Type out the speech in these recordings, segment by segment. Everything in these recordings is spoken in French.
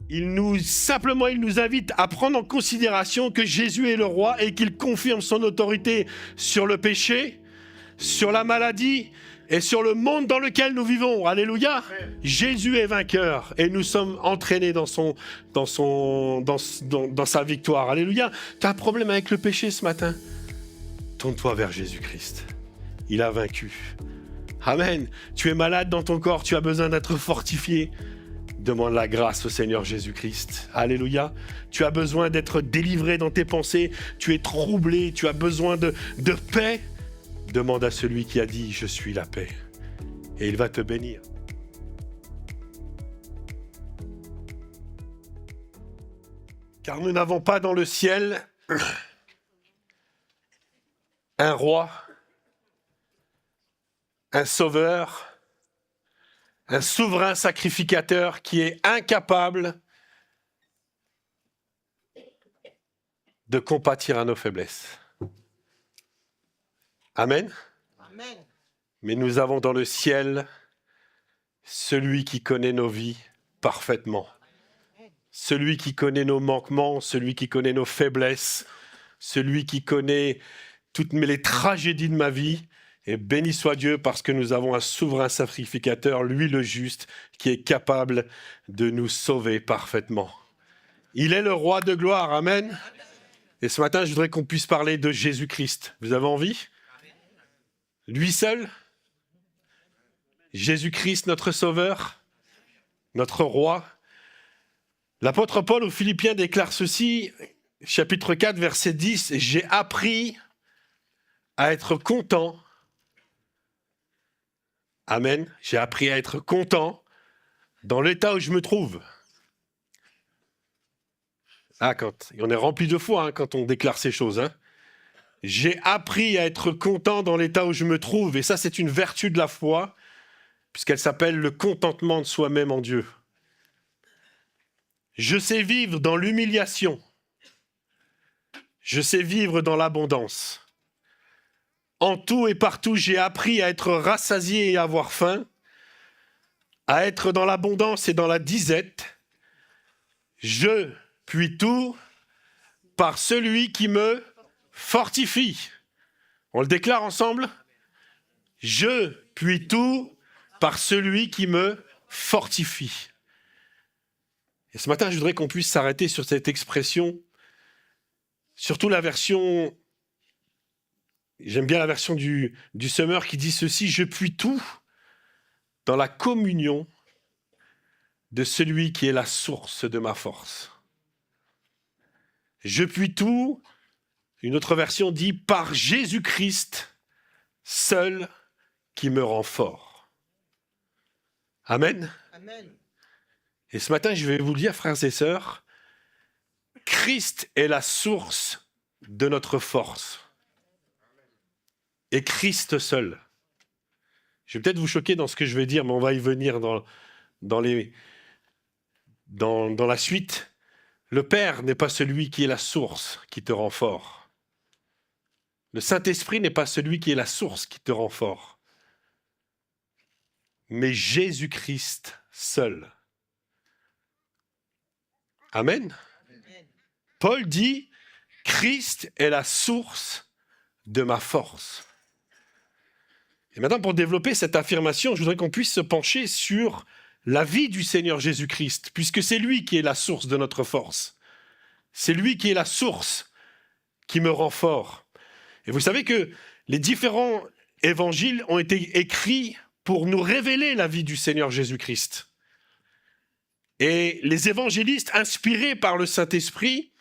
Il nous invite à prendre en considération que Jésus est le roi et qu'il confirme son autorité sur le péché, sur la maladie et sur le monde dans lequel nous vivons. Alléluia. Jésus est vainqueur et nous sommes entraînés dans sa victoire. Alléluia. Tu as un problème avec le péché ce matin? Tourne-toi vers Jésus-Christ. Il a vaincu. Amen. Tu es malade dans ton corps, tu as besoin d'être fortifié. Demande la grâce au Seigneur Jésus-Christ. Alléluia. Tu as besoin d'être délivré dans tes pensées. Tu es troublé. Tu as besoin de paix. Demande à celui qui a dit « Je suis la paix ». Et il va te bénir. Car nous n'avons pas dans le ciel un roi, un sauveur, un souverain sacrificateur qui est incapable de compatir à nos faiblesses. Amen. Amen. Mais nous avons dans le ciel celui qui connaît nos vies parfaitement. Celui qui connaît nos manquements, celui qui connaît nos faiblesses, celui qui connaît toutes les tragédies de ma vie. Et béni soit Dieu parce que nous avons un souverain sacrificateur, lui le juste, qui est capable de nous sauver parfaitement. Il est le roi de gloire, amen. Et ce matin, je voudrais qu'on puisse parler de Jésus-Christ. Vous avez envie? Lui seul? Jésus-Christ, notre sauveur, notre roi. L'apôtre Paul aux Philippiens déclare ceci, chapitre 4, verset 10, « J'ai appris à être content. » Amen. J'ai appris à être content dans l'état où je me trouve. Ah, on est rempli de foi quand on déclare ces choses. J'ai appris à être content dans l'état où je me trouve. Et ça, c'est une vertu de la foi, puisqu'elle s'appelle le contentement de soi-même en Dieu. Je sais vivre dans l'humiliation. Je sais vivre dans l'abondance. En tout et partout, j'ai appris à être rassasié et à avoir faim, à être dans l'abondance et dans la disette. Je puis tout par celui qui me fortifie. On le déclare ensemble? Je puis tout par celui qui me fortifie. Et ce matin, je voudrais qu'on puisse s'arrêter sur cette expression, surtout la version... J'aime bien la version du Semeur qui dit ceci, « Je puis tout dans la communion de celui qui est la source de ma force. » Je puis tout, une autre version dit, « Par Jésus-Christ, seul qui me rend fort. » Amen. Amen. Et ce matin, je vais vous le dire, frères et sœurs, Christ est la source de notre force. Et Christ seul. Je vais peut-être vous choquer dans ce que je vais dire, mais on va y venir dans la suite. Le Père n'est pas celui qui est la source qui te rend fort. Le Saint-Esprit n'est pas celui qui est la source qui te rend fort. Mais Jésus-Christ seul. Amen. Amen. Paul dit, Christ est la source de ma force. Et maintenant, pour développer cette affirmation, je voudrais qu'on puisse se pencher sur la vie du Seigneur Jésus-Christ, puisque c'est lui qui est la source de notre force. C'est lui qui est la source qui me rend fort. Et vous savez que les différents évangiles ont été écrits pour nous révéler la vie du Seigneur Jésus-Christ. Et les évangélistes, inspirés par le Saint-Esprit,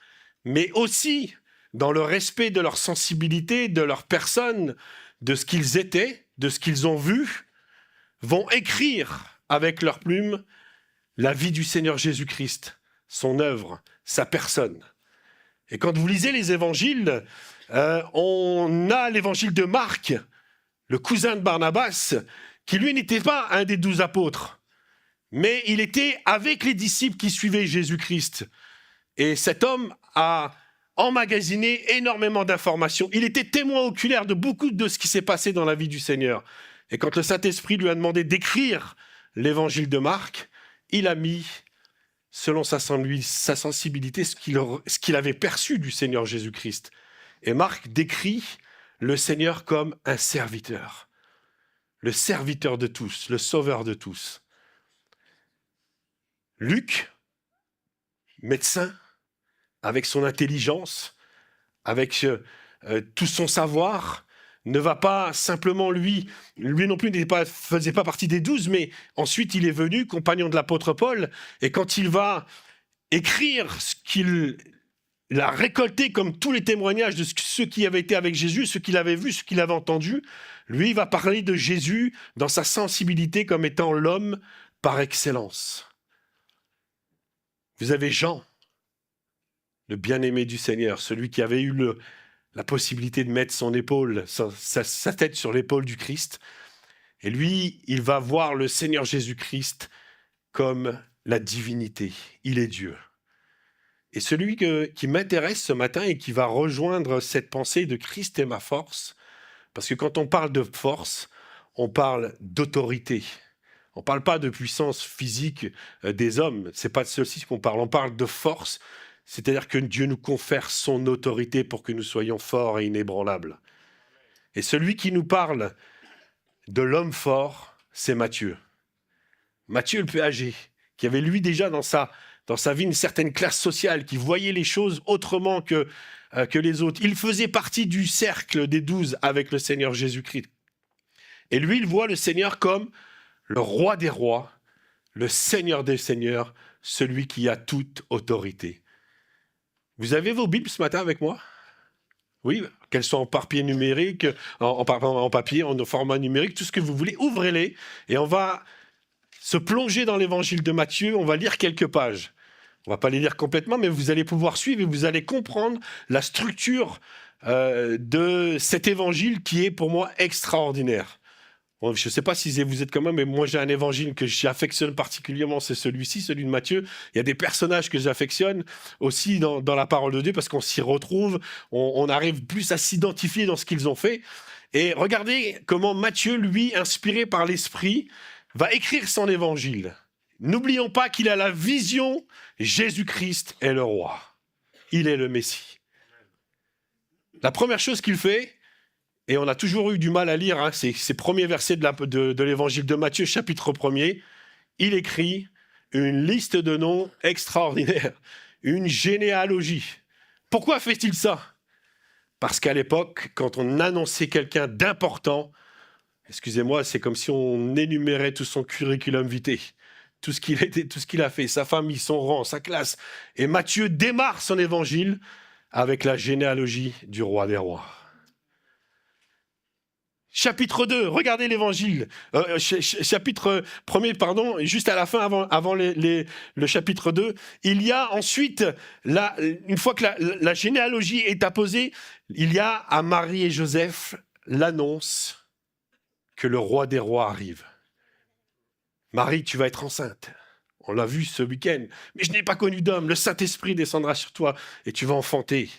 mais aussi dans le respect de leur sensibilité, de leur personne, de ce qu'ils étaient, de ce qu'ils ont vu, vont écrire avec leur plume la vie du Seigneur Jésus-Christ, son œuvre, sa personne. Et quand vous lisez les évangiles, on a l'évangile de Marc, le cousin de Barnabas, qui lui n'était pas un des 12 apôtres, mais il était avec les disciples qui suivaient Jésus-Christ. Et cet homme a emmagasiné énormément d'informations. Il était témoin oculaire de beaucoup de ce qui s'est passé dans la vie du Seigneur. Et quand le Saint-Esprit lui a demandé d'écrire l'évangile de Marc, il a mis selon sa sensibilité, ce qu'il avait perçu du Seigneur Jésus-Christ. Et Marc décrit le Seigneur comme un serviteur, le serviteur de tous, le sauveur de tous. Luc, médecin, avec son intelligence, avec tout son savoir, ne va pas simplement lui non plus faisait pas partie des 12, mais ensuite il est venu, compagnon de l'apôtre Paul, et quand il va écrire ce qu'il a récolté comme tous les témoignages de ceux qui avaient été avec Jésus, ceux qu'il avait vus, ceux qu'il avait entendus, lui il va parler de Jésus dans sa sensibilité comme étant l'homme par excellence. Vous avez Jean, le bien-aimé du Seigneur, celui qui avait eu la possibilité de mettre son épaule, sa tête sur l'épaule du Christ. Et lui, il va voir le Seigneur Jésus-Christ comme la divinité. Il est Dieu. Et celui qui m'intéresse ce matin et qui va rejoindre cette pensée de Christ est ma force, parce que quand on parle de force, on parle d'autorité. On ne parle pas de puissance physique des hommes, c'est pas de ceci qu'on parle. On parle de force, c'est-à-dire que Dieu nous confère son autorité pour que nous soyons forts et inébranlables. Et celui qui nous parle de l'homme fort, c'est Matthieu. Matthieu le péager, qui avait lui déjà dans sa vie une certaine classe sociale, qui voyait les choses autrement que les autres. Il faisait partie du cercle des 12 avec le Seigneur Jésus-Christ. Et lui, il voit le Seigneur comme le roi des rois, le Seigneur des seigneurs, celui qui a toute autorité. Vous avez vos Bibles ce matin avec moi? Oui, qu'elles soient en papier numérique, en papier, en format numérique, tout ce que vous voulez, ouvrez-les et on va se plonger dans l'évangile de Matthieu, on va lire quelques pages. On ne va pas les lire complètement, mais vous allez pouvoir suivre et vous allez comprendre la structure de cet évangile qui est pour moi extraordinaire. Bon, je ne sais pas si vous êtes comme moi, mais moi j'ai un évangile que j'affectionne particulièrement, c'est celui-ci, celui de Matthieu. Il y a des personnages que j'affectionne aussi dans la parole de Dieu parce qu'on s'y retrouve, on arrive plus à s'identifier dans ce qu'ils ont fait. Et regardez comment Matthieu, lui, inspiré par l'Esprit, va écrire son évangile. N'oublions pas qu'il a la vision, Jésus-Christ est le roi. Il est le Messie. La première chose qu'il fait, et on a toujours eu du mal à lire ces premiers versets de l'évangile de Matthieu, chapitre 1er, il écrit une liste de noms extraordinaire, une généalogie. Pourquoi fait-il ça? Parce qu'à l'époque, quand on annonçait quelqu'un d'important, excusez-moi, c'est comme si on énumérait tout son curriculum vitae, tout ce qu'il a fait, sa famille, son rang, sa classe. Et Matthieu démarre son évangile avec la généalogie du roi des rois. Chapitre 2, regardez l'évangile. Chapitre 1er, pardon, juste à la fin, avant le chapitre 2. Il y a ensuite, une fois que la généalogie est apposée, il y a à Marie et Joseph l'annonce que le roi des rois arrive. Marie, tu vas être enceinte. On l'a vu ce week-end. Mais je n'ai pas connu d'homme. Le Saint-Esprit descendra sur toi et tu vas enfanter.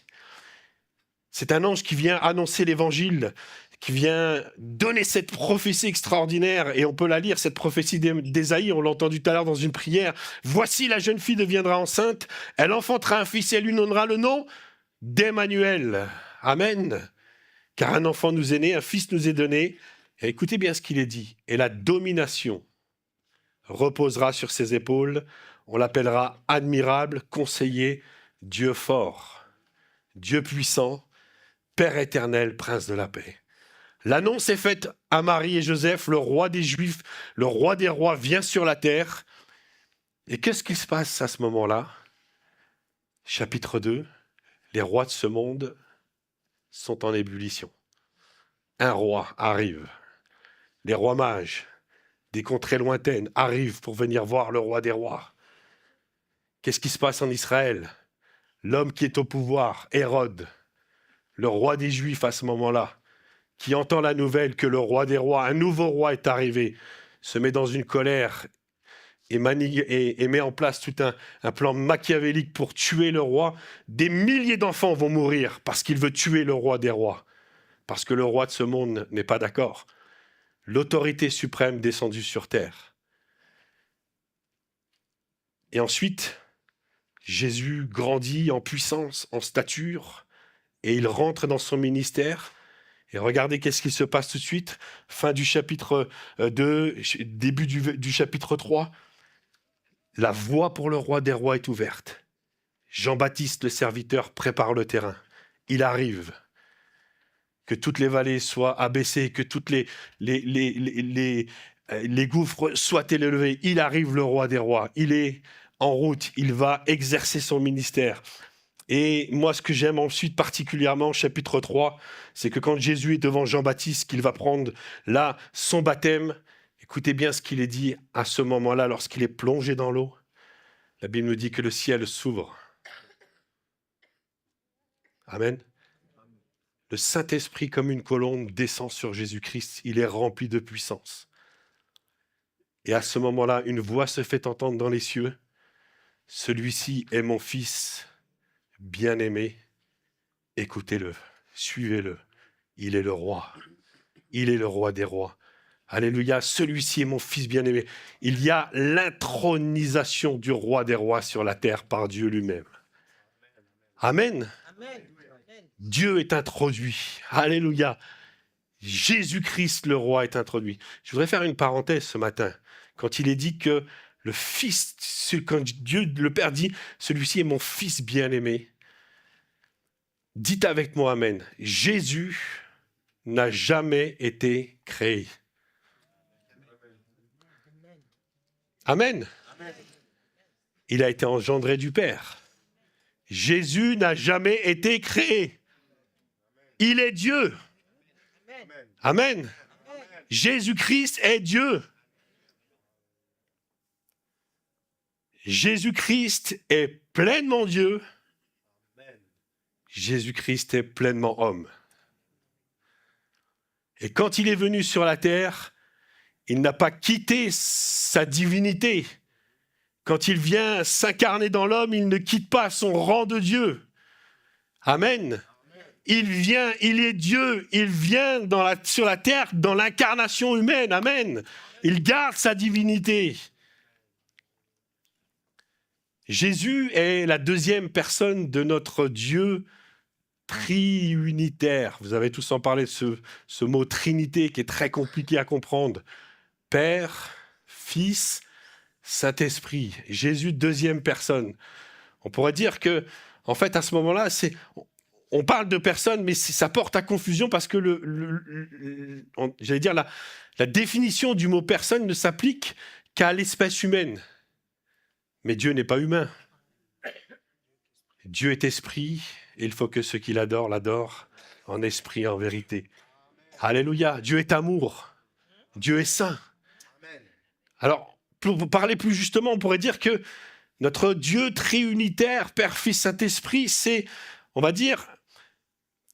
C'est un ange qui vient annoncer l'évangile, qui vient donner cette prophétie extraordinaire, et on peut la lire, cette prophétie d'Ésaïe, on l'a entendu tout à l'heure dans une prière. « Voici, la jeune fille deviendra enceinte, elle enfantera un fils et elle lui donnera le nom d'Emmanuel. » Amen. Car un enfant nous est né, un fils nous est donné. Et écoutez bien ce qu'il est dit. Et la domination reposera sur ses épaules. On l'appellera admirable, conseiller, Dieu fort, Dieu puissant, Père éternel, prince de la paix. L'annonce est faite à Marie et Joseph, le roi des Juifs, le roi des rois vient sur la terre. Et qu'est-ce qui se passe à ce moment-là? Chapitre 2, les rois de ce monde sont en ébullition. Un roi arrive. Les rois mages des contrées lointaines arrivent pour venir voir le roi des rois. Qu'est-ce qui se passe en Israël? L'homme qui est au pouvoir, Hérode, le roi des Juifs à ce moment-là, qui entend la nouvelle que le roi des rois, un nouveau roi est arrivé, se met dans une colère et met en place tout un plan machiavélique pour tuer le roi. Des milliers d'enfants vont mourir parce qu'il veut tuer le roi des rois, parce que le roi de ce monde n'est pas d'accord. L'autorité suprême descendue sur terre. Et ensuite, Jésus grandit en puissance, en stature, et il rentre dans son ministère. Et regardez qu'est-ce qui se passe tout de suite. Fin du chapitre 2, début du chapitre 3. La voie pour le roi des rois est ouverte. Jean-Baptiste, le serviteur, prépare le terrain. Il arrive. Que toutes les vallées soient abaissées, que toutes les gouffres soient élevés. Il arrive, le roi des rois. Il est en route. Il va exercer son ministère. Et moi, ce que j'aime ensuite particulièrement, chapitre 3, c'est que quand Jésus est devant Jean-Baptiste, qu'il va prendre là son baptême, écoutez bien ce qu'il est dit à ce moment-là, lorsqu'il est plongé dans l'eau. La Bible nous dit que le ciel s'ouvre. Amen. Le Saint-Esprit, comme une colombe, descend sur Jésus-Christ. Il est rempli de puissance. Et à ce moment-là, une voix se fait entendre dans les cieux. Celui-ci est mon Fils bien-aimé. Écoutez-le, suivez-le. Il est le roi. Il est le roi des rois. Alléluia, celui-ci est mon Fils bien-aimé. Il y a l'intronisation du roi des rois sur la terre par Dieu lui-même. Amen. Amen. Dieu est introduit. Alléluia. Jésus-Christ, le roi, est introduit. Je voudrais faire une parenthèse ce matin. Quand il est dit que le Fils, quand Dieu, le Père dit, celui-ci est mon Fils bien-aimé, dites avec moi Amen. Jésus n'a jamais été créé. Amen. Il a été engendré du Père. Jésus n'a jamais été créé. Il est Dieu. Amen. Jésus-Christ est Dieu. Jésus-Christ est pleinement Dieu. Jésus-Christ est pleinement homme. Et quand il est venu sur la terre, il n'a pas quitté sa divinité. Quand il vient s'incarner dans l'homme, il ne quitte pas son rang de Dieu. Amen. Il vient, il est Dieu, il vient sur la terre dans l'incarnation humaine. Amen. Il garde sa divinité. Jésus est la deuxième personne de notre Dieu triunitaire. Vous avez tous en parlé de ce mot Trinité qui est très compliqué à comprendre. Père, Fils, Saint-Esprit. Jésus, deuxième personne. On pourrait dire que, en fait, à ce moment-là, on parle de personne, mais ça porte à confusion parce que j'allais dire la définition du mot personne ne s'applique qu'à l'espèce humaine. Mais Dieu n'est pas humain. Dieu est esprit, et il faut que ceux qui l'adorent, l'adorent en esprit et en vérité. Alléluia. Dieu est amour. Dieu est saint. Alors, pour parler plus justement, on pourrait dire que notre Dieu triunitaire, Père, Fils, Saint-Esprit, c'est, on va dire,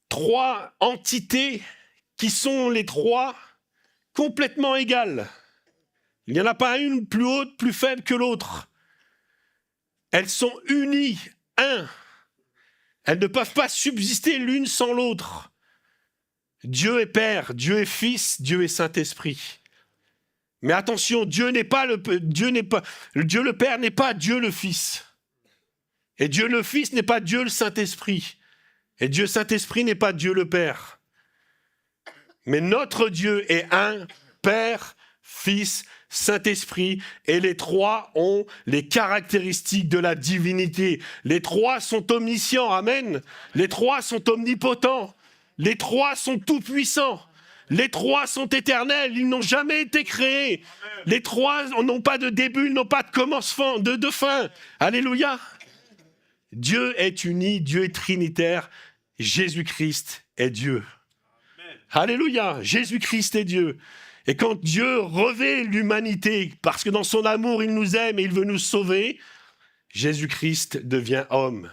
trois entités qui sont les trois complètement égales. Il n'y en a pas une plus haute, plus faible que l'autre. Elles sont unies, un. Elles ne peuvent pas subsister l'une sans l'autre. Dieu est Père, Dieu est Fils, Dieu est Saint-Esprit. Mais attention, Dieu le Père n'est pas Dieu le Fils. Et Dieu le Fils n'est pas Dieu le Saint-Esprit. Et Dieu Saint-Esprit n'est pas Dieu le Père. Mais notre Dieu est un, Père, Fils, Saint-Esprit, et les trois ont les caractéristiques de la divinité. Les trois sont omniscients, amen. Les trois sont omnipotents. Les trois sont tout-puissants. Les trois sont éternels, ils n'ont jamais été créés. Les trois n'ont pas de début, ils n'ont pas de commencement, de fin. Alléluia. Dieu est uni, Dieu est trinitaire. Jésus-Christ est Dieu. Alléluia. Jésus-Christ est Dieu. Et quand Dieu revêt l'humanité, parce que dans son amour, il nous aime et il veut nous sauver, Jésus-Christ devient homme.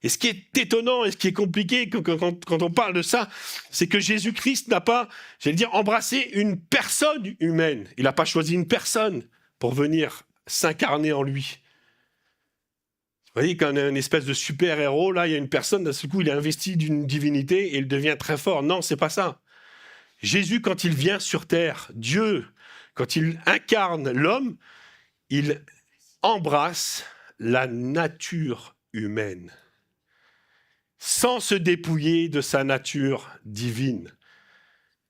Et ce qui est étonnant et ce qui est compliqué quand on parle de ça, c'est que Jésus-Christ n'a pas, j'allais dire, embrassé une personne humaine. Il n'a pas choisi une personne pour venir s'incarner en lui. Vous voyez, quand on a une espèce de super-héros, là, il y a une personne, d'un seul coup, il est investi d'une divinité et il devient très fort. Non, c'est pas ça. Jésus, quand il vient sur terre, Dieu, quand il incarne l'homme, il embrasse la nature humaine, sans se dépouiller de sa nature divine.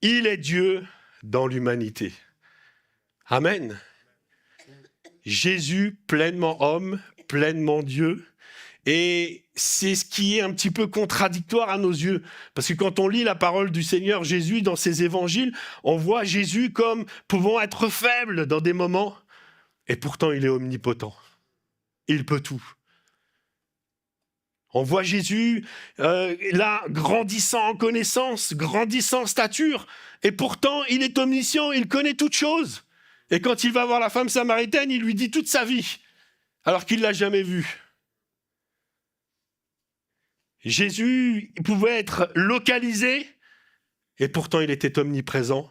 Il est Dieu dans l'humanité. Amen. Jésus, pleinement homme, pleinement Dieu. Et c'est ce qui est un petit peu contradictoire à nos yeux. Parce que quand on lit la parole du Seigneur Jésus dans ses évangiles, on voit Jésus comme pouvant être faible dans des moments. Et pourtant, il est omnipotent. Il peut tout. On voit Jésus là, grandissant en connaissance, grandissant en stature. Et pourtant, il est omniscient, il connaît toutes choses. Et quand il va voir la femme samaritaine, il lui dit toute sa vie, alors qu'il ne l'a jamais vue. Jésus il pouvait être localisé, et pourtant il était omniprésent,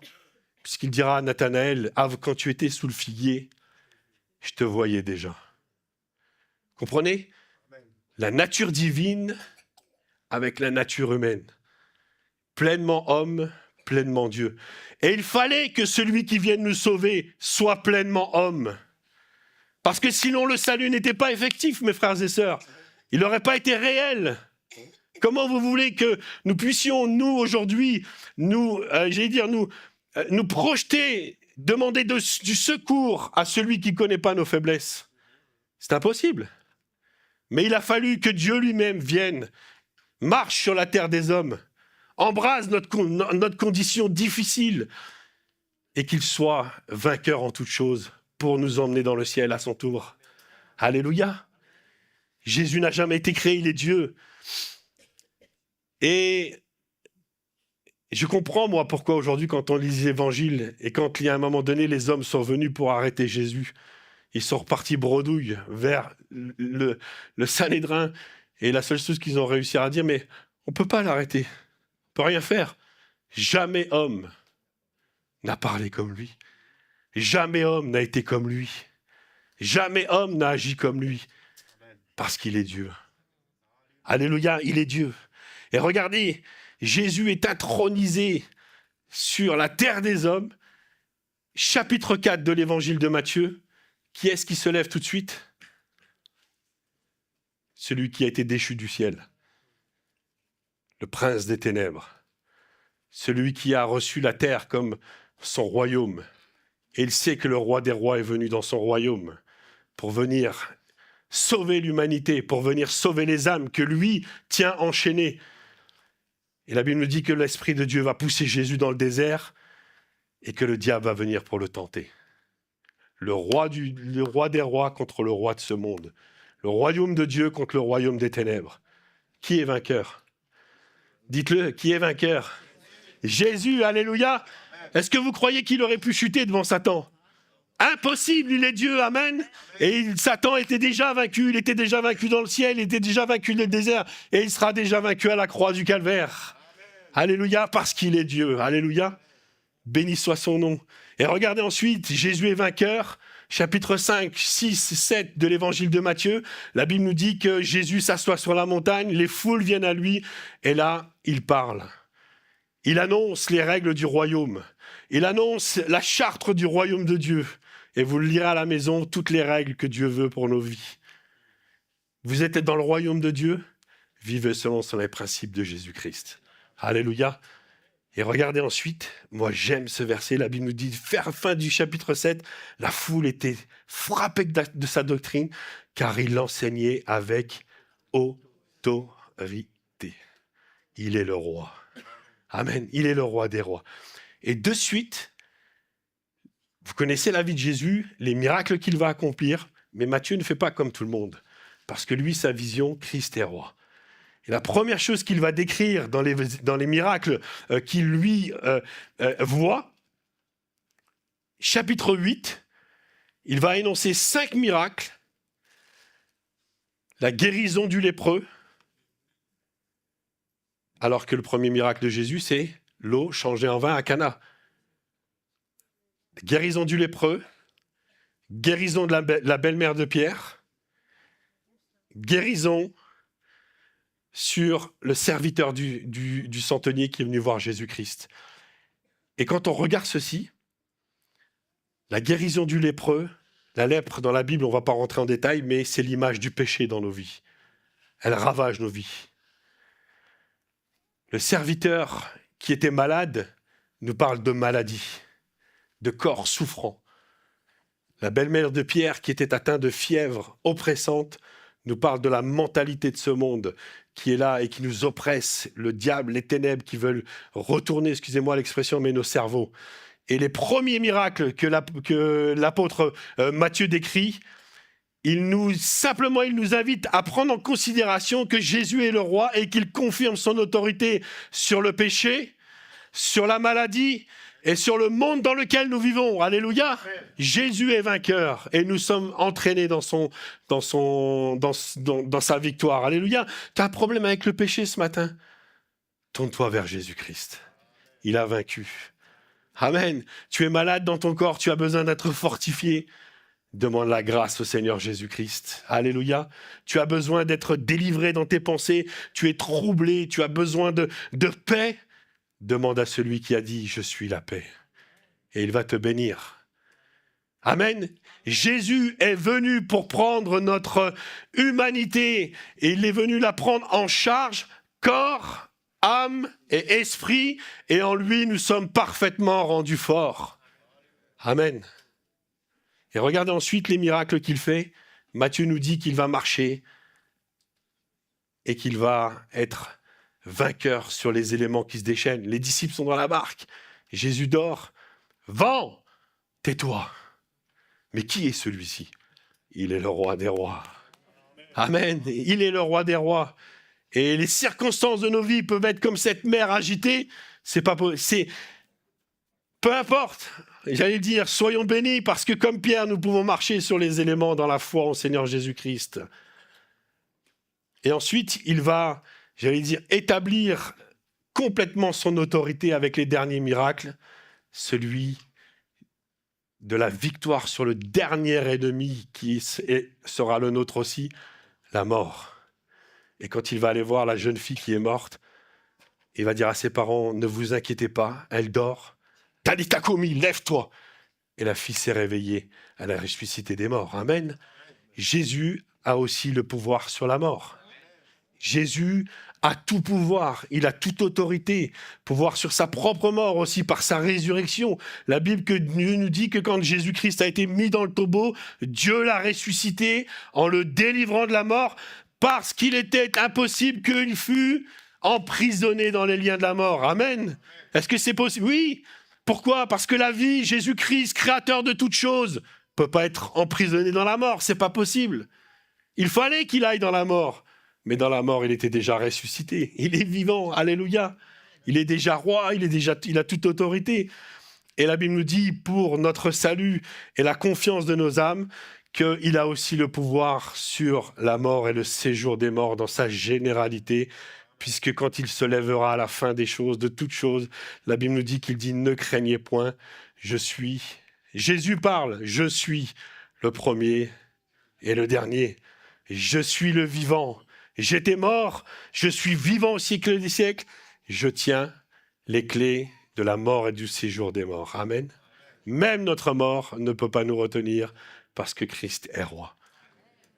puisqu'il dira à Nathanaël, quand tu étais sous le figuier, je te voyais déjà. Comprenez ? La nature divine avec la nature humaine. Pleinement homme, pleinement Dieu. Et il fallait que celui qui vienne nous sauver soit pleinement homme. Parce que sinon le salut n'était pas effectif, mes frères et sœurs. Il n'aurait pas été réel. Comment vous voulez que nous puissions, nous, aujourd'hui, nous projeter, demander du secours à celui qui ne connaît pas nos faiblesses? C'est impossible. Mais il a fallu que Dieu lui-même vienne, marche sur la terre des hommes, embrase notre condition difficile et qu'il soit vainqueur en toutes choses pour nous emmener dans le ciel à son tour. Alléluia. Jésus n'a jamais été créé, il est Dieu. Et je comprends, moi, pourquoi aujourd'hui, quand on lit les évangiles et quand il y a un moment donné, les hommes sont venus pour arrêter Jésus, ils sont repartis bredouille vers le Sanhédrin. Et la seule chose qu'ils ont réussi à dire, mais on ne peut pas l'arrêter, on ne peut rien faire. Jamais homme n'a parlé comme lui. Jamais homme n'a été comme lui. Jamais homme n'a agi comme lui. Parce qu'il est Dieu. Alléluia, il est Dieu. Et regardez, Jésus est intronisé sur la terre des hommes. Chapitre 4 de l'évangile de Matthieu. Qui est-ce qui se lève tout de suite? Celui qui a été déchu du ciel. Le prince des ténèbres. Celui qui a reçu la terre comme son royaume. Et il sait que le roi des rois est venu dans son royaume pour venir sauver l'humanité, pour venir sauver les âmes que lui tient enchaînées. Et la Bible nous dit que l'Esprit de Dieu va pousser Jésus dans le désert et que le diable va venir pour le tenter. Le roi des rois contre le roi de ce monde. Le royaume de Dieu contre le royaume des ténèbres. Qui est vainqueur? Dites-le, qui est vainqueur? Jésus, alléluia. Est-ce que vous croyez qu'il aurait pu chuter devant Satan? Impossible, il est Dieu, amen. Et Satan était déjà vaincu, il était déjà vaincu dans le ciel, il était déjà vaincu dans le désert, et il sera déjà vaincu à la croix du calvaire. Alléluia, parce qu'il est Dieu, alléluia. Béni soit son nom. Et regardez ensuite, Jésus est vainqueur, chapitre 5, 6, 7 de l'évangile de Matthieu. La Bible nous dit que Jésus s'assoit sur la montagne, les foules viennent à lui, et là, il parle. Il annonce les règles du royaume. Il annonce la charte du royaume de Dieu. Et vous le lirez à la maison, toutes les règles que Dieu veut pour nos vies. Vous êtes dans le royaume de Dieu, vivez selon les principes de Jésus-Christ. Alléluia. Et regardez ensuite, moi j'aime ce verset, la Bible nous dit, fin du chapitre 7, la foule était frappée de sa doctrine, car il l'enseignait avec autorité. Il est le roi. Amen, il est le roi des rois. Et de suite, vous connaissez la vie de Jésus, les miracles qu'il va accomplir, mais Matthieu ne fait pas comme tout le monde, parce que lui, sa vision, Christ est roi. Et la première chose qu'il va décrire dans les miracles qu'il lui voit, chapitre 8, il va énoncer 5 miracles. La guérison du lépreux, alors que le premier miracle de Jésus, c'est l'eau changée en vin à Cana. Guérison du lépreux, guérison de la belle-mère de Pierre, guérison sur le serviteur du centenier qui est venu voir Jésus-Christ. Et quand on regarde ceci, la guérison du lépreux, La lèpre, dans la Bible, on ne va pas rentrer en détail, mais c'est l'image du péché dans nos vies. Elle ravage nos vies. Le serviteur qui était malade nous parle de maladie, de corps souffrant. La belle-mère de Pierre qui était atteinte de fièvre oppressante nous parle de la mentalité de ce monde qui est là et qui nous oppresse, le diable, les ténèbres qui veulent retourner, excusez-moi l'expression, mais nos cerveaux. Et les premiers miracles que l'apôtre Matthieu décrit, il nous invite à prendre en considération que Jésus est le roi et qu'il confirme son autorité sur le péché, sur la maladie et sur le monde dans lequel nous vivons. Alléluia. Jésus est vainqueur et nous sommes entraînés dans sa victoire. Alléluia. Tu as un problème avec le péché ce matin? Tourne-toi vers Jésus-Christ. Il a vaincu. Amen. Tu es malade dans ton corps, tu as besoin d'être fortifié. Demande la grâce au Seigneur Jésus-Christ. Alléluia. Tu as besoin d'être délivré dans tes pensées. Tu es troublé, tu as besoin de paix. Demande à celui qui a dit « Je suis la paix » et il va te bénir. Amen. Jésus est venu pour prendre notre humanité et il est venu la prendre en charge, corps, âme et esprit, et en lui nous sommes parfaitement rendus forts. Amen. Et regardez ensuite les miracles qu'il fait. Matthieu nous dit qu'il va marcher et qu'il va être vainqueur sur les éléments qui se déchaînent. Les disciples sont dans la barque. Jésus dort. Vent, tais-toi. Mais qui est celui-ci? Il est le roi des rois. Amen. Il est le roi des rois. Et les circonstances de nos vies peuvent être comme cette mer agitée. Peu importe. J'allais dire, soyons bénis parce que comme Pierre, nous pouvons marcher sur les éléments dans la foi au Seigneur Jésus-Christ. Et ensuite, il va, établir complètement son autorité avec les derniers miracles, celui de la victoire sur le dernier ennemi qui sera le nôtre aussi, la mort. Et quand il va aller voir la jeune fille qui est morte, il va dire à ses parents, ne vous inquiétez pas, elle dort. Talitha koumi, lève-toi. Et la fille s'est réveillée, elle a ressuscité des morts. Amen. Jésus a aussi le pouvoir sur la mort. Jésus a tout pouvoir, il a toute autorité, pouvoir sur sa propre mort aussi par sa résurrection. La Bible nous dit que quand Jésus-Christ a été mis dans le tombeau, Dieu l'a ressuscité en le délivrant de la mort parce qu'il était impossible qu'il fût emprisonné dans les liens de la mort. Amen. Est-ce que c'est possible? Oui. Pourquoi? Parce que la vie, Jésus-Christ, créateur de toutes choses, ne peut pas être emprisonné dans la mort. C'est pas possible. Il fallait qu'il aille dans la mort. Mais dans la mort, il était déjà ressuscité. Il est vivant. Alléluia. Il est déjà roi. Il a toute autorité. Et la Bible nous dit, pour notre salut et la confiance de nos âmes, qu'il a aussi le pouvoir sur la mort et le séjour des morts dans sa généralité, puisque quand il se lèvera à la fin des choses, de toutes choses, la Bible nous dit qu'il dit « Ne craignez point, je suis ». Jésus parle « Je suis le premier et le dernier. Je suis le vivant. J'étais mort, je suis vivant au siècle des siècles. Je tiens les clés de la mort et du séjour des morts. » Amen. Même notre mort ne peut pas nous retenir parce que Christ est roi.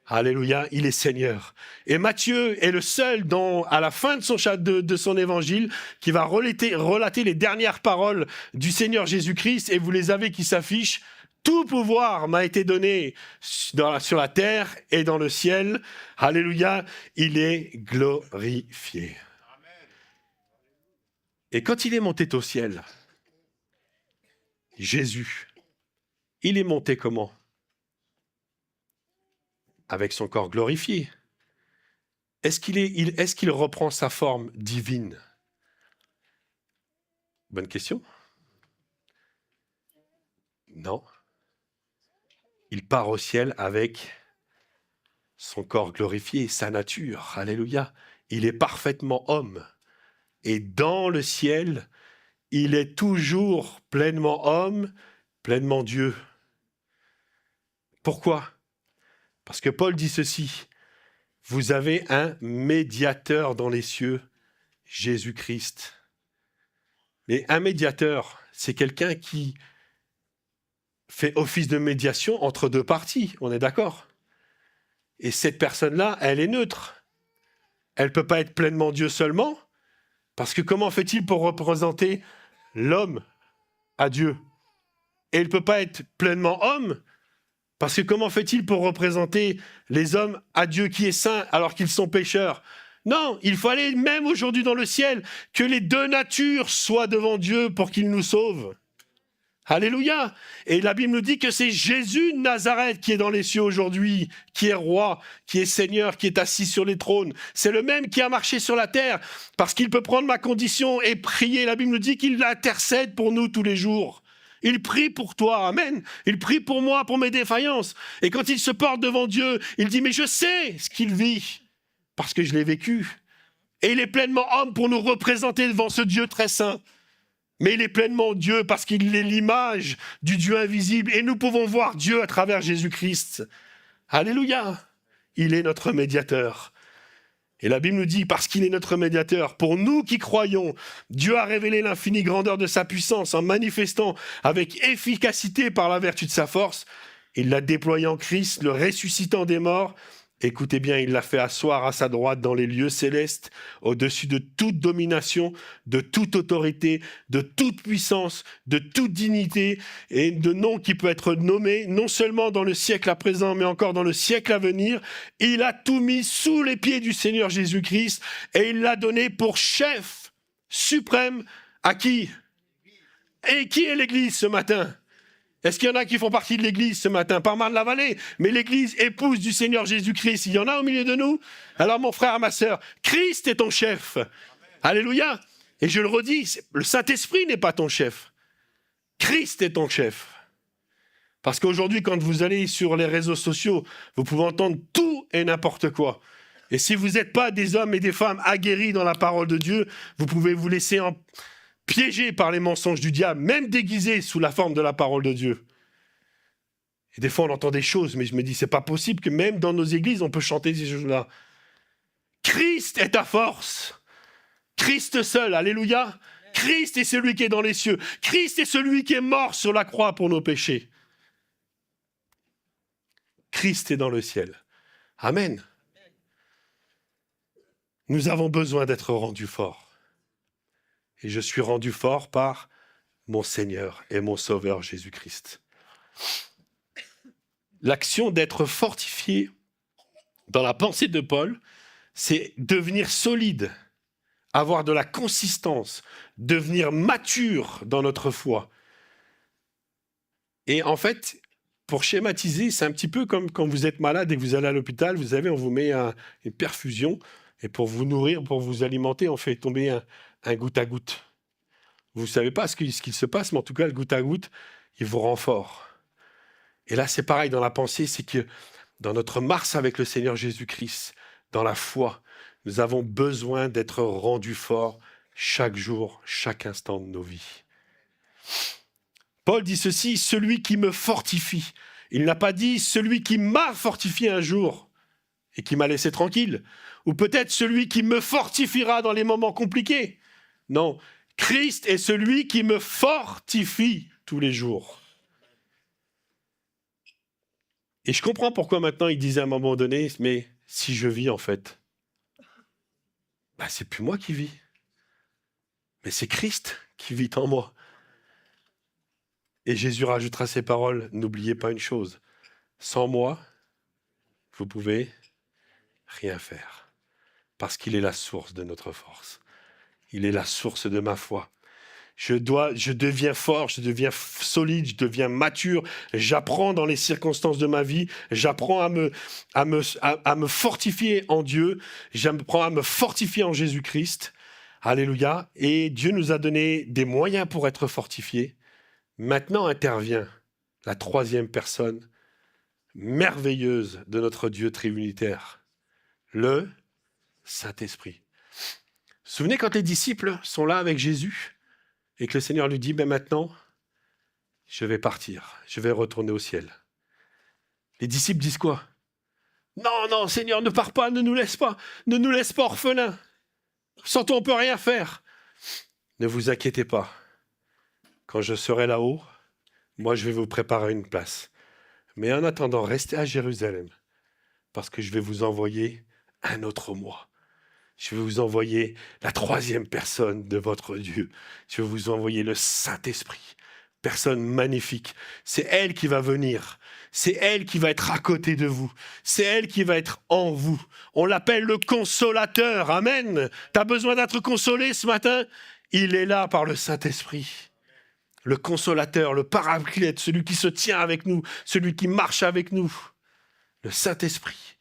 Alléluia, il est Seigneur. Et Matthieu est le seul à la fin de son évangile qui va relater les dernières paroles du Seigneur Jésus-Christ, et vous les avez qui s'affichent. Tout pouvoir m'a été donné sur la terre et dans le ciel. Alléluia, il est glorifié. Et quand il est monté au ciel, Jésus, il est monté comment? Avec son corps glorifié. Est-ce qu'il reprend sa forme divine? Bonne question. Non. Il part au ciel avec son corps glorifié, sa nature. Alléluia. Il est parfaitement homme. Et dans le ciel, il est toujours pleinement homme, pleinement Dieu. Pourquoi? Parce que Paul dit ceci. Vous avez un médiateur dans les cieux, Jésus-Christ. Mais un médiateur, c'est quelqu'un qui fait office de médiation entre deux parties, on est d'accord? Et cette personne-là, elle est neutre. Elle ne peut pas être pleinement Dieu seulement, parce que comment fait-il pour représenter l'homme à Dieu? Et il ne peut pas être pleinement homme, parce que comment fait-il pour représenter les hommes à Dieu qui est saint alors qu'ils sont pécheurs? Non, il fallait même aujourd'hui dans le ciel que les deux natures soient devant Dieu pour qu'il nous sauve. Alléluia. Et la Bible nous dit que c'est Jésus de Nazareth qui est dans les cieux aujourd'hui, qui est roi, qui est Seigneur, qui est assis sur les trônes. C'est le même qui a marché sur la terre, parce qu'il peut prendre ma condition et prier. La Bible nous dit qu'il intercède pour nous tous les jours. Il prie pour toi, amen. Il prie pour moi, pour mes défaillances. Et quand il se porte devant Dieu, il dit, mais je sais ce qu'il vit, parce que je l'ai vécu. Et il est pleinement homme pour nous représenter devant ce Dieu très saint. Mais il est pleinement Dieu parce qu'il est l'image du Dieu invisible. Et nous pouvons voir Dieu à travers Jésus-Christ. Alléluia. Il est notre médiateur. Et la Bible nous dit, parce qu'il est notre médiateur, pour nous qui croyons, Dieu a révélé l'infinie grandeur de sa puissance en manifestant avec efficacité par la vertu de sa force. Il l'a déployé en Christ, le ressuscitant des morts. Écoutez bien, il l'a fait asseoir à sa droite dans les lieux célestes, au-dessus de toute domination, de toute autorité, de toute puissance, de toute dignité, et de nom qui peut être nommé, non seulement dans le siècle à présent, mais encore dans le siècle à venir. Il a tout mis sous les pieds du Seigneur Jésus-Christ, et il l'a donné pour chef suprême à qui? Et qui est l'Église ce matin? Est-ce qu'il y en a qui font partie de l'Église ce matin? Pas mal de la vallée, mais l'Église épouse du Seigneur Jésus-Christ. Il y en a au milieu de nous? Alors mon frère, ma sœur, Christ est ton chef. Alléluia. Et je le redis, le Saint-Esprit n'est pas ton chef. Christ est ton chef. Parce qu'aujourd'hui, quand vous allez sur les réseaux sociaux, vous pouvez entendre tout et n'importe quoi. Et si vous n'êtes pas des hommes et des femmes aguerris dans la parole de Dieu, vous pouvez vous laisser piégé par les mensonges du diable, même déguisé sous la forme de la parole de Dieu. Et des fois, on entend des choses, mais je me dis, c'est pas possible que même dans nos églises, on peut chanter ces choses-là. Christ est ta force. Christ seul, alléluia. Christ est celui qui est dans les cieux. Christ est celui qui est mort sur la croix pour nos péchés. Christ est dans le ciel. Amen. Nous avons besoin d'être rendus forts. Et je suis rendu fort par mon Seigneur et mon Sauveur Jésus-Christ. L'action d'être fortifié dans la pensée de Paul, c'est devenir solide, avoir de la consistance, devenir mature dans notre foi. Et en fait, pour schématiser, c'est un petit peu comme quand vous êtes malade et que vous allez à l'hôpital, vous savez, on vous met une perfusion, et pour vous nourrir, pour vous alimenter, on fait tomber un goutte à goutte. Vous ne savez pas ce qu'il se passe, mais en tout cas, le goutte à goutte, il vous rend fort. Et là, c'est pareil dans la pensée, c'est que dans notre marche avec le Seigneur Jésus-Christ, dans la foi, nous avons besoin d'être rendus forts chaque jour, chaque instant de nos vies. Paul dit ceci, celui qui me fortifie. Il n'a pas dit celui qui m'a fortifié un jour et qui m'a laissé tranquille. Ou peut-être celui qui me fortifiera dans les moments compliqués. Non, Christ est celui qui me fortifie tous les jours. Et je comprends pourquoi maintenant il disait à un moment donné, mais si je vis en fait, c'est plus moi qui vis, mais c'est Christ qui vit en moi. Et Jésus rajoutera ces paroles, n'oubliez pas une chose, sans moi, vous pouvez rien faire, parce qu'il est la source de notre force. Il est la source de ma foi. Je deviens fort, je deviens solide, je deviens mature, j'apprends dans les circonstances de ma vie, j'apprends à me fortifier en Dieu, j'apprends à me fortifier en Jésus-Christ. Alléluia. Et Dieu nous a donné des moyens pour être fortifiés. Maintenant intervient la troisième personne merveilleuse de notre Dieu trinitaire, le Saint-Esprit. Vous vous souvenez quand les disciples sont là avec Jésus et que le Seigneur lui dit, maintenant, je vais partir, je vais retourner au ciel. Les disciples disent quoi? Non, Seigneur, ne pars pas, ne nous laisse pas orphelins. Sans toi, on ne peut rien faire. Ne vous inquiétez pas. Quand je serai là-haut, moi je vais vous préparer une place. Mais en attendant, restez à Jérusalem, parce que je vais vous envoyer un autre moi. Je vais vous envoyer la troisième personne de votre Dieu. Je vais vous envoyer le Saint-Esprit. Personne magnifique. C'est elle qui va venir. C'est elle qui va être à côté de vous. C'est elle qui va être en vous. On l'appelle le consolateur. Amen. Tu as besoin d'être consolé ce matin? Il est là par le Saint-Esprit. Le consolateur, le paraclète, celui qui se tient avec nous, celui qui marche avec nous. Le Saint-Esprit.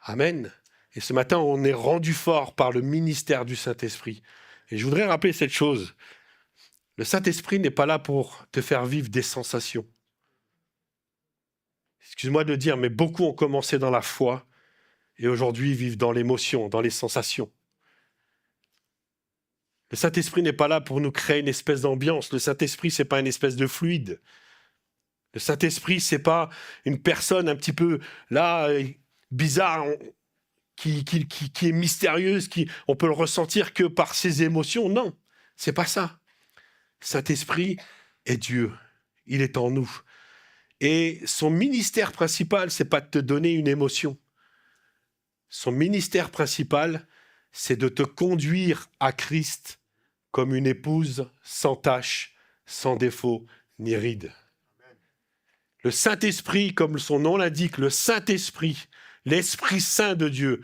Amen. Et ce matin, on est rendu fort par le ministère du Saint-Esprit. Et je voudrais rappeler cette chose. Le Saint-Esprit n'est pas là pour te faire vivre des sensations. Excuse-moi de le dire, mais beaucoup ont commencé dans la foi et aujourd'hui vivent dans l'émotion, dans les sensations. Le Saint-Esprit n'est pas là pour nous créer une espèce d'ambiance. Le Saint-Esprit, ce n'est pas une espèce de fluide. Le Saint-Esprit, ce n'est pas une personne un petit peu là, bizarre, qui est mystérieuse, on peut le ressentir que par ses émotions. Non, c'est pas ça. Saint-Esprit est Dieu. Il est en nous. Et son ministère principal, c'est pas de te donner une émotion. Son ministère principal, c'est de te conduire à Christ comme une épouse sans tache, sans défaut ni ride. Le Saint-Esprit, comme son nom l'indique, le Saint-Esprit, l'Esprit Saint de Dieu,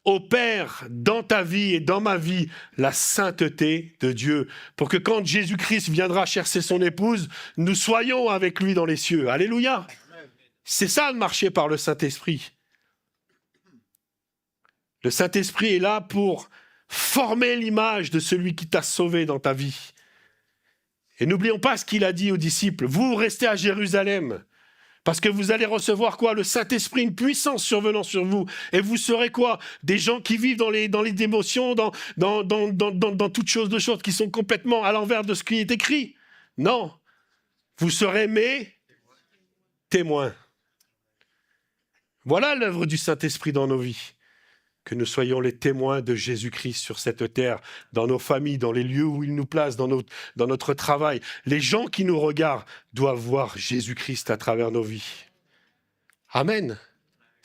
opère dans ta vie et dans ma vie la sainteté de Dieu, pour que quand Jésus-Christ viendra chercher son épouse, nous soyons avec lui dans les cieux. Alléluia. C'est ça de marcher par le Saint-Esprit. Le Saint-Esprit est là pour former l'image de celui qui t'a sauvé dans ta vie. Et n'oublions pas ce qu'il a dit aux disciples. Vous restez à Jérusalem, parce que vous allez recevoir quoi? Le Saint-Esprit, une puissance survenant sur vous. Et vous serez quoi? Des gens qui vivent dans les émotions, dans toutes choses de choses qui sont complètement à l'envers de ce qui est écrit. Non. Vous serez mes témoins. Voilà l'œuvre du Saint-Esprit dans nos vies. Que nous soyons les témoins de Jésus-Christ sur cette terre, dans nos familles, dans les lieux où il nous place, dans notre travail. Les gens qui nous regardent doivent voir Jésus-Christ à travers nos vies. Amen.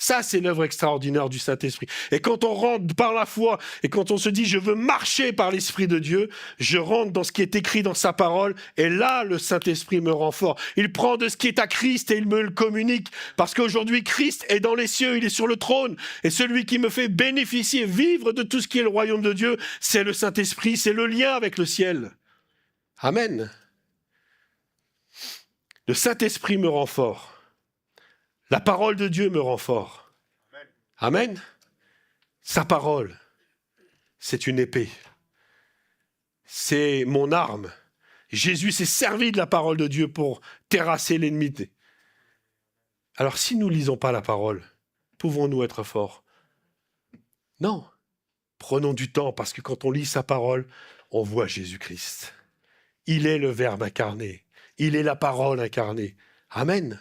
Ça, c'est l'œuvre extraordinaire du Saint-Esprit. Et quand on rentre par la foi, et quand on se dit « je veux marcher par l'Esprit de Dieu », je rentre dans ce qui est écrit dans sa parole, et là, le Saint-Esprit me rend fort. Il prend de ce qui est à Christ et il me le communique, parce qu'aujourd'hui, Christ est dans les cieux, il est sur le trône, et celui qui me fait bénéficier, vivre de tout ce qui est le royaume de Dieu, c'est le Saint-Esprit, c'est le lien avec le ciel. Amen. Le Saint-Esprit me rend fort. La parole de Dieu me rend fort. Amen. Sa parole, c'est une épée. C'est mon arme. Jésus s'est servi de la parole de Dieu pour terrasser l'ennemi. Alors, si nous ne lisons pas la parole, pouvons-nous être forts? Non. Prenons du temps, parce que quand on lit sa parole, on voit Jésus-Christ. Il est le Verbe incarné. Il est la parole incarnée. Amen.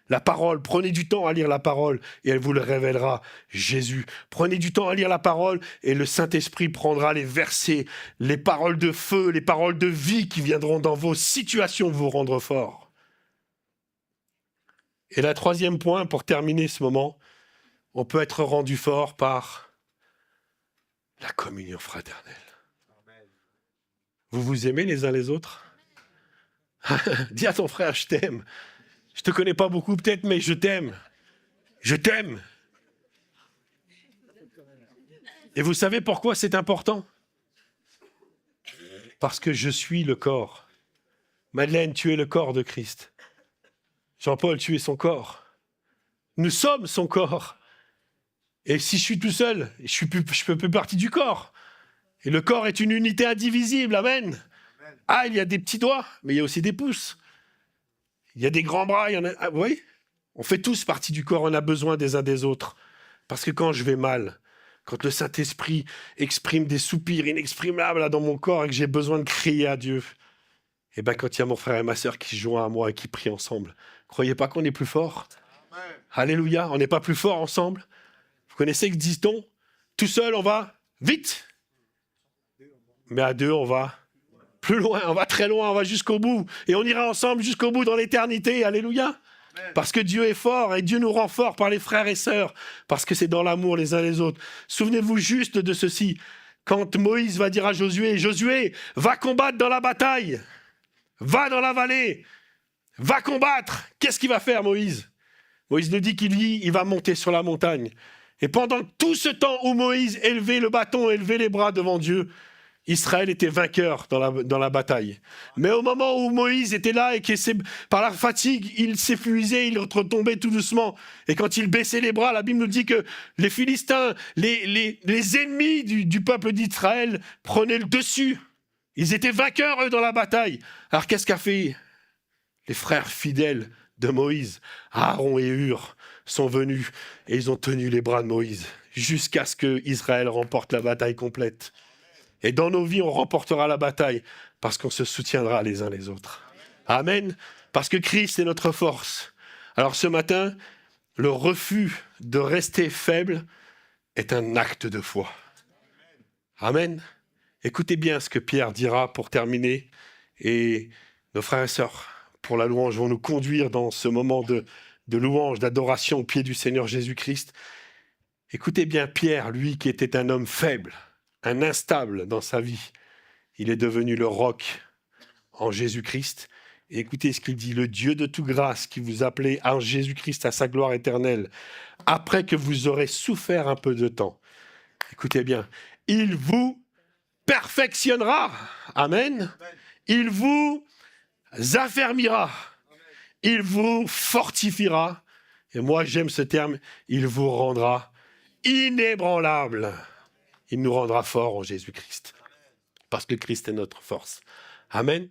La parole, prenez du temps à lire la parole et elle vous le révélera, Jésus. Prenez du temps à lire la parole et le Saint-Esprit prendra les versets, les paroles de feu, les paroles de vie qui viendront dans vos situations vous rendre fort. Et le troisième point, pour terminer ce moment, on peut être rendu fort par la communion fraternelle. Vous vous aimez les uns les autres? Dis à ton frère, je t'aime. Je te connais pas beaucoup peut-être, mais je t'aime. Je t'aime. Et vous savez pourquoi c'est important? Parce que je suis le corps. Madeleine, tu es le corps de Christ. Jean-Paul, tu es son corps. Nous sommes son corps. Et si je suis tout seul, je peux plus partie du corps. Et le corps est une unité indivisible. Amen. Ah, il y a des petits doigts, mais il y a aussi des pouces. Il y a des grands bras, il y en a... Ah, vous voyez? On fait tous partie du corps, on a besoin des uns des autres. Parce que quand je vais mal, quand le Saint-Esprit exprime des soupirs inexprimables là, dans mon corps et que j'ai besoin de crier à Dieu, et bien quand il y a mon frère et ma sœur qui se joignent à moi et qui prient ensemble, croyez pas qu'on est plus fort? Alléluia, on n'est pas plus fort ensemble? Vous connaissez que dit-on? Tout seul, on va vite. Mais à deux, on va plus loin, on va très loin, on va jusqu'au bout. Et on ira ensemble jusqu'au bout dans l'éternité. Alléluia. Parce que Dieu est fort et Dieu nous rend forts par les frères et sœurs. Parce que c'est dans l'amour les uns les autres. Souvenez-vous juste de ceci. Quand Moïse va dire à Josué, Josué, va combattre dans la bataille. Va dans la vallée. Va combattre. Qu'est-ce qu'il va faire, Moïse? Moïse nous dit qu'il va monter sur la montagne. Et pendant tout ce temps où Moïse élevait le bâton, élevait les bras devant Dieu, Israël était vainqueur dans la bataille. Mais au moment où Moïse était là et que par la fatigue, il s'épuisait, il retombait tout doucement. Et quand il baissait les bras, la Bible nous dit que les Philistins, les ennemis du peuple d'Israël prenaient le dessus. Ils étaient vainqueurs, eux, dans la bataille. Alors qu'est-ce qu'a fait les frères fidèles de Moïse? Aaron et Hur sont venus et ils ont tenu les bras de Moïse jusqu'à ce que Israël remporte la bataille complète. Et dans nos vies, on remportera la bataille parce qu'on se soutiendra les uns les autres. Amen. Parce que Christ est notre force. Alors ce matin, le refus de rester faible est un acte de foi. Amen. Écoutez bien ce que Pierre dira pour terminer. Et nos frères et sœurs, pour la louange, vont nous conduire dans ce moment de louange, d'adoration au pied du Seigneur Jésus-Christ. Écoutez bien Pierre, lui qui était un homme faible, un instable dans sa vie. Il est devenu le roc en Jésus-Christ. Et écoutez ce qu'il dit, le Dieu de toute grâce qui vous appelait en Jésus-Christ à sa gloire éternelle, après que vous aurez souffert un peu de temps. Écoutez bien, il vous perfectionnera. Amen. Il vous affermira. Il vous fortifiera. Et moi j'aime ce terme, il vous rendra inébranlable. Il nous rendra forts en Jésus-Christ. Parce que Christ est notre force. Amen.